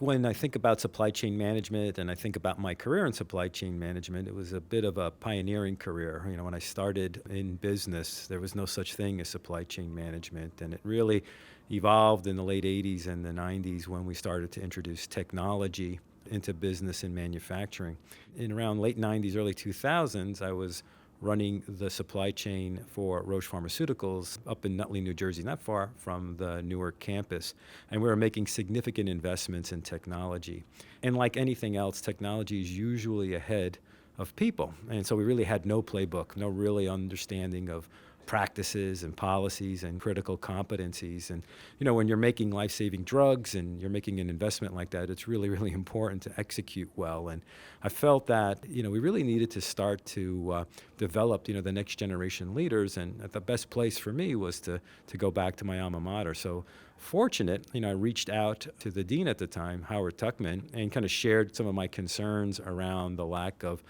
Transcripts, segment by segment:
When I think about supply chain management and I think about my career in supply chain management, it was a bit of a pioneering career. When I started in business, there was no such thing as supply chain management, and it really evolved in the late 80s and the 90s when we started to introduce technology into business and manufacturing. In around late 90s, early 2000s, I was running the supply chain for Roche Pharmaceuticals up in Nutley, New Jersey, not far from the Newark campus. And we were making significant investments in technology. And like anything else, technology is usually ahead of people. And so we really had no playbook, no really understanding of practices and policies and critical competencies. And, when you're making life-saving drugs and you're making an investment like that, it's really, really important to execute well. And I felt that, we really needed to start to develop, the next generation leaders. And the best place for me was to go back to my alma mater. So fortunate, I reached out to the dean at the time, Howard Tuckman, and kind of shared some of my concerns around the lack of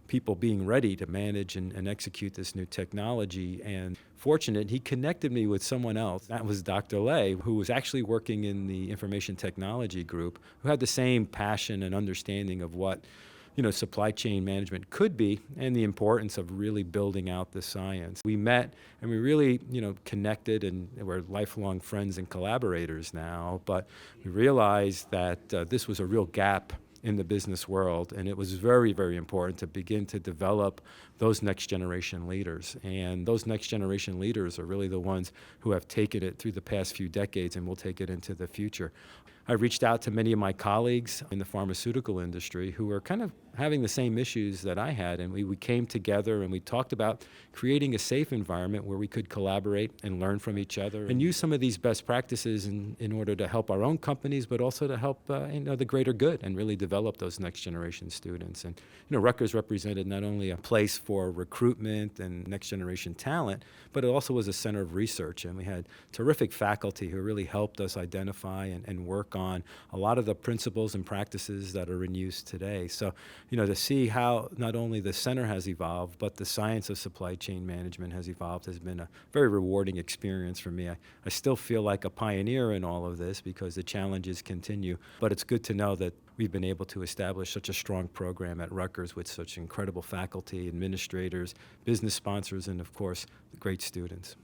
people being ready to manage and execute this new technology. And fortunate, he connected me with someone else. That was Dr. Lay, who was actually working in the information technology group, who had the same passion and understanding of what supply chain management could be and the importance of really building out the science. We met and we really, connected, and we're lifelong friends and collaborators now, but we realized that this was a real gap in the business world, and it was very, very important to begin to develop those next generation leaders. And those next generation leaders are really the ones who have taken it through the past few decades and will take it into the future. I reached out to many of my colleagues in the pharmaceutical industry who were kind of having the same issues that I had, and we came together and we talked about creating a safe environment where we could collaborate and learn from each other and use some of these best practices in order to help our own companies, but also to help the greater good and really develop those next generation students. And Rutgers represented not only a place for recruitment and next generation talent, but it also was a center of research, and we had terrific faculty who really helped us identify and work on a lot of the principles and practices that are in use today. So, to see how not only the center has evolved, but the science of supply chain management has evolved has been a very rewarding experience for me. I still feel like a pioneer in all of this because the challenges continue, but it's good to know that we've been able to establish such a strong program at Rutgers with such incredible faculty, administrators, business sponsors, and of course, great students.